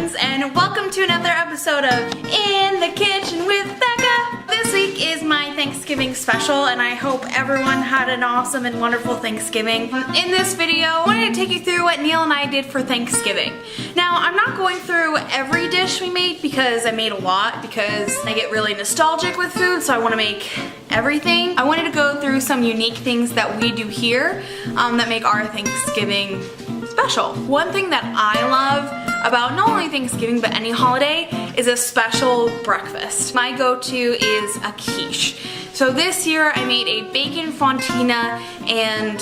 friends, and welcome to another episode of In the Kitchen with Becca. This week is my Thanksgiving special, and I hope everyone had an awesome and wonderful Thanksgiving. In this video, I wanted to take you through what Neil and I did for Thanksgiving. Now, I'm not going through every dish we made because I made a lot, because I get really nostalgic with food, so I want to make everything. I wanted to go through some unique things that we do here that make our Thanksgiving special. One thing that I love about not only Thanksgiving but any holiday is a special breakfast. My go-to is a quiche. So this year I made a bacon fontina and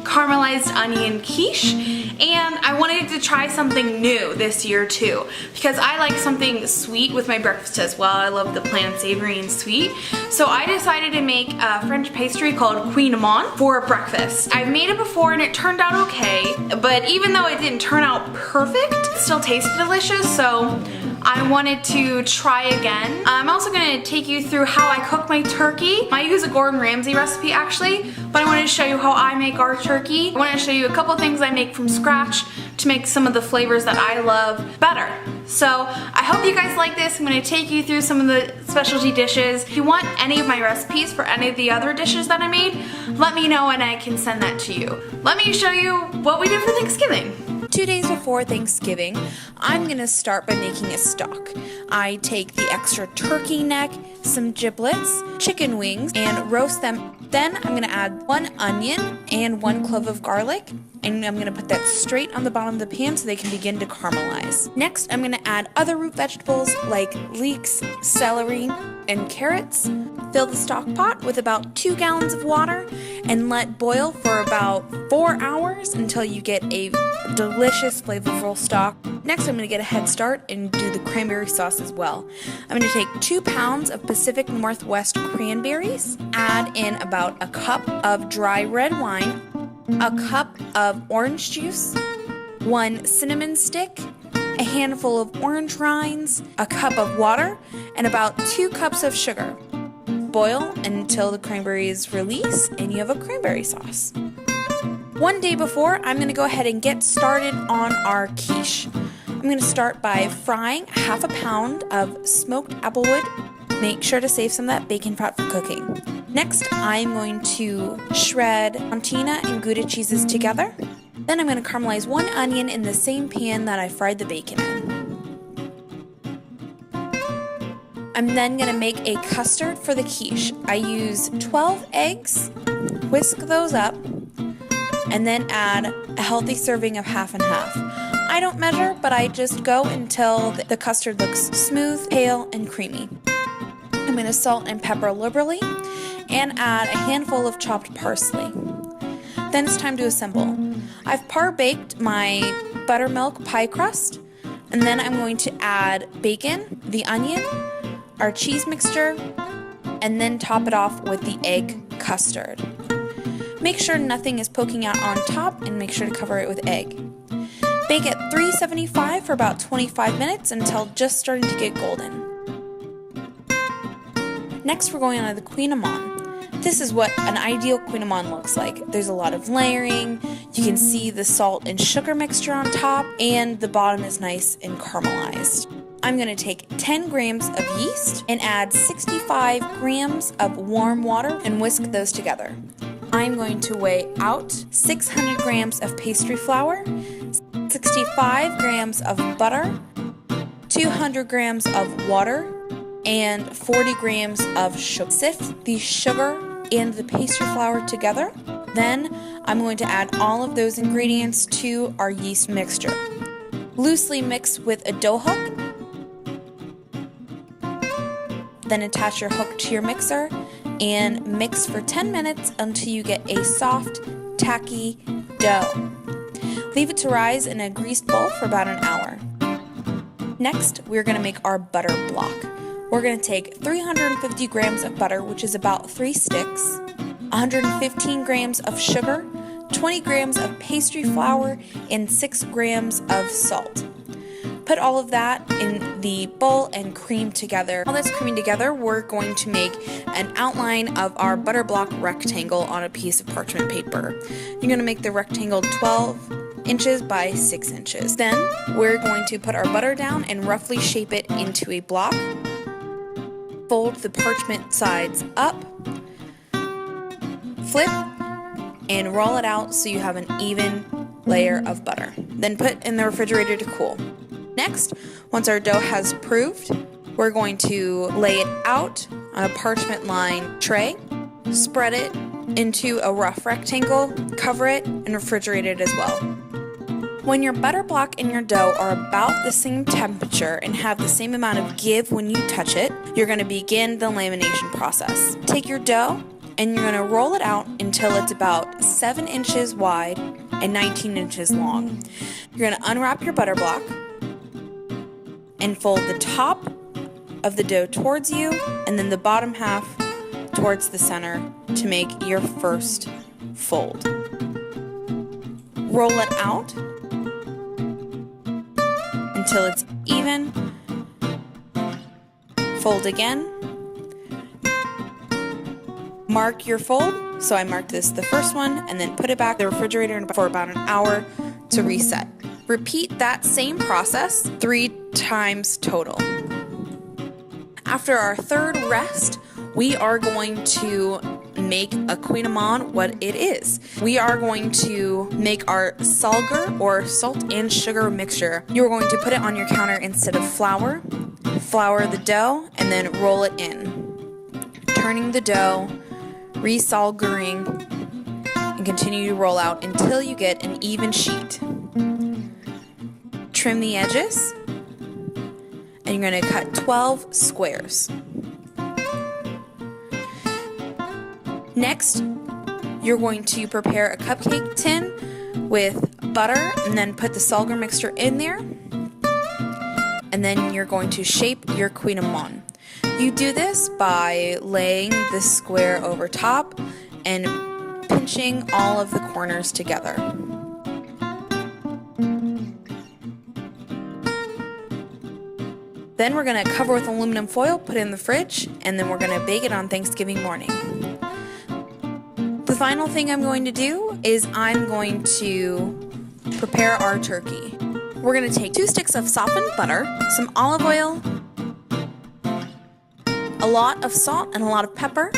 caramelized onion quiche, and I wanted to try something new this year too, because I like something sweet with my breakfast as well. I love the plain savory and sweet, so I decided to make a French pastry called Queen Amande for breakfast. I've made it before and it turned out okay, but even though it didn't turn out perfect, it still tasted delicious, so I wanted to try again. I'm also going to take you through how I cook my turkey. I use a Gordon Ramsay recipe actually, but I wanted to show you how I make our turkey. I want to show you a couple things I make from scratch to make some of the flavors that I love better. So I hope you guys like this. I'm going to take you through some of the specialty dishes. If you want any of my recipes for any of the other dishes that I made, let me know and I can send that to you. Let me show you what we did for Thanksgiving. 2 days before Thanksgiving, I'm going to start by making a stock. I take the extra turkey neck, some giblets, chicken wings, and roast them. Then I'm going to add 1 onion and 1 clove of garlic, and I'm going to put that straight on the bottom of the pan so they can begin to caramelize. Next, I'm going to add other root vegetables like leeks, celery, and carrots. Fill the stock pot with about 2 gallons of water and let boil for about 4 hours until you get a delicious flavorful stock. Next, I'm going to get a head start and do the cranberry sauce as well. I'm going to take 2 pounds of Pacific Northwest cranberries, add in about a cup of dry red wine, a cup of orange juice, 1 cinnamon stick, a handful of orange rinds, a cup of water, and about 2 cups of sugar. Boil until the cranberries release and you have a cranberry sauce. 1 day before, I'm going to go ahead and get started on our quiche. I'm going to start by frying 1/2 pound of smoked applewood. Make sure to save some of that bacon fat for cooking. Next, I'm going to shred fontina and Gouda cheeses together. Then I'm going to caramelize 1 onion in the same pan that I fried the bacon in. I'm then going to make a custard for the quiche. I use 12 eggs, whisk those up, and then add a healthy serving of 1/2 and 1/2. I don't measure, but I just go until the custard looks smooth, pale, and creamy. I'm going to salt and pepper liberally and add a handful of chopped parsley. Then it's time to assemble. I've par-baked my buttermilk pie crust, and then I'm going to add bacon, the onion, our cheese mixture, and then top it off with the egg custard. Make sure nothing is poking out on top and make sure to cover it with egg. Bake at 375 for about 25 minutes until just starting to get golden. Next, we're going on to the Queen Amande. This is what an ideal Queen Amande looks like. There's a lot of layering, you can see the salt and sugar mixture on top, and the bottom is nice and caramelized. I'm going to take 10 grams of yeast and add 65 grams of warm water and whisk those together. I'm going to weigh out 600 grams of pastry flour, 65 grams of butter, 200 grams of water, and 40 grams of sugar. Sift the sugar and the pastry flour together. Then I'm going to add all of those ingredients to our yeast mixture. Loosely mix with a dough hook. Then attach your hook to your mixer and mix for 10 minutes until you get a soft, tacky dough. Leave it to rise in a greased bowl for about an hour. Next, we're going to make our butter block. We're going to take 350 grams of butter, which is about 3 sticks, 115 grams of sugar, 20 grams of pastry flour, and 6 grams of salt. Put all of that in the bowl and cream together. While that's creaming together, we're going to make an outline of our butter block rectangle on a piece of parchment paper. You're going to make the rectangle 12 inches by 6 inches. Then we're going to put our butter down and roughly shape it into a block. Fold the parchment sides up, flip, and roll it out so you have an even layer of butter. Then put in the refrigerator to cool. Next, once our dough has proofed, we're going to lay it out on a parchment lined tray, spread it into a rough rectangle, cover it, and refrigerate it as well. When your butter block and your dough are about the same temperature and have the same amount of give when you touch it, you're going to begin the lamination process. Take your dough and you're going to roll it out until it's about 7 inches wide and 19 inches long. You're going to unwrap your butter block and fold the top of the dough towards you and then the bottom half towards the center to make your first fold. Roll it out until it's even. Fold again. Mark your fold. So I marked this the first one and then put it back in the refrigerator for about an hour to reset. Repeat that same process 3 times total. After our third rest, we are going to make a kouign-amann what it is. We are going to make our salger or salt and sugar mixture. You're going to put it on your counter instead of flour. Flour the dough and then roll it in. Turning the dough, resalgering, and continue to roll out until you get an even sheet. Trim the edges, and you're going to cut 12 squares. Next, you're going to prepare a cupcake tin with butter and then put the salger mixture in there. And then you're going to shape your kouign-amann. You do this by laying the square over top and pinching all of the corners together. Then we're going to cover with aluminum foil, put it in the fridge, and then we're going to bake it on Thanksgiving morning. The final thing I'm going to do is I'm going to prepare our turkey. We're going to take 2 sticks of softened butter, some olive oil, a lot of salt and a lot of pepper,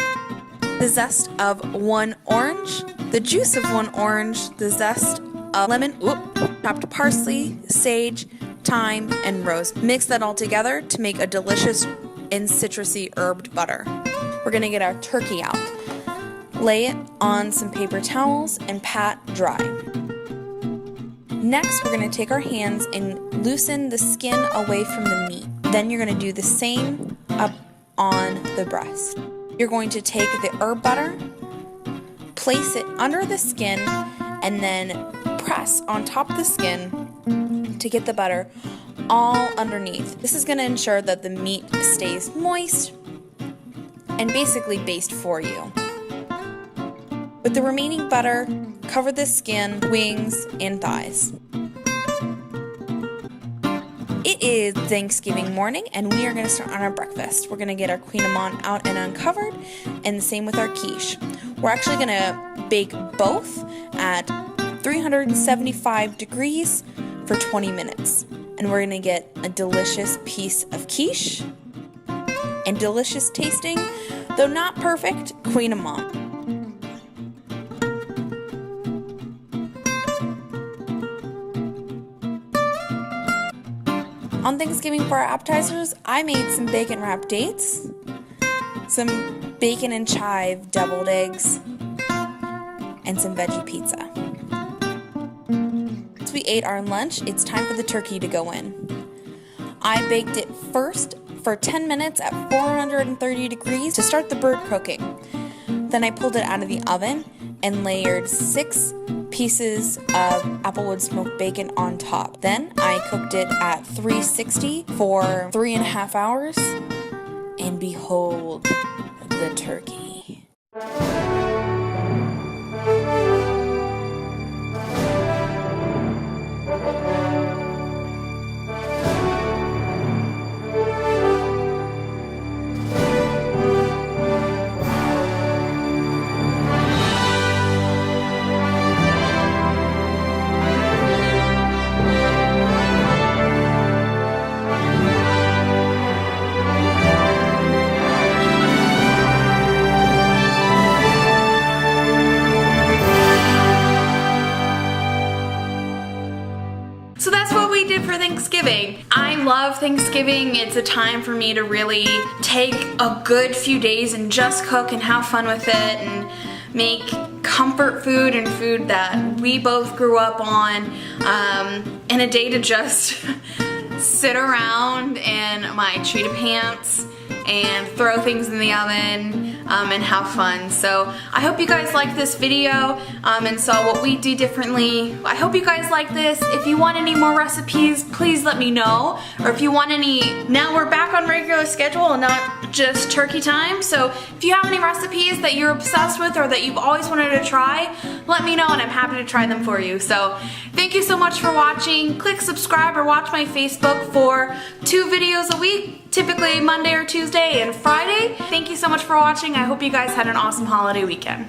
the zest of 1 orange, the juice of 1 orange, the zest of lemon, chopped parsley, sage, thyme, and rose. Mix that all together to make a delicious and citrusy herbed butter. We're going to get our turkey out. Lay it on some paper towels and pat dry. Next, we're going to take our hands and loosen the skin away from the meat. Then you're going to do the same up on the breast. You're going to take the herb butter, place it under the skin, and then press on top of the skin to get the butter all underneath. This is going to ensure that the meat stays moist and basically baste for you. With the remaining butter, cover the skin, wings, and thighs. It is Thanksgiving morning and we are going to start on our breakfast. We're going to get our kouign-amann out and uncovered, and the same with our quiche. We're actually going to bake both at 375 degrees for 20 minutes. And we're going to get a delicious piece of quiche and delicious tasting, though not perfect, kouign-amann. On Thanksgiving for our appetizers, I made some bacon wrapped dates, some bacon and chive deviled eggs, and some veggie pizza. Once we ate our lunch, it's time for the turkey to go in. I baked it first for 10 minutes at 430 degrees to start the bird cooking. Then I pulled it out of the oven and layered 6 pieces of applewood smoked bacon on top. Then I cooked it at 360 for 3.5 hours, and behold the turkey. Thanksgiving. I love Thanksgiving. It's a time for me to really take a good few days and just cook and have fun with it and make comfort food and food that we both grew up on, and a day to just sit around in my cheetah pants and throw things in the oven and have fun. So I hope you guys like this video and saw what we do differently. I hope you guys like this. If you want any more recipes, please let me know. Or if you want any, now we're back on regular schedule and not just turkey time. So if you have any recipes that you're obsessed with or that you've always wanted to try, let me know and I'm happy to try them for you. So thank you so much for watching. Click subscribe or watch my Facebook for 2 videos a week, typically Monday or Tuesday and Friday. Thank you so much for watching. I hope you guys had an awesome holiday weekend.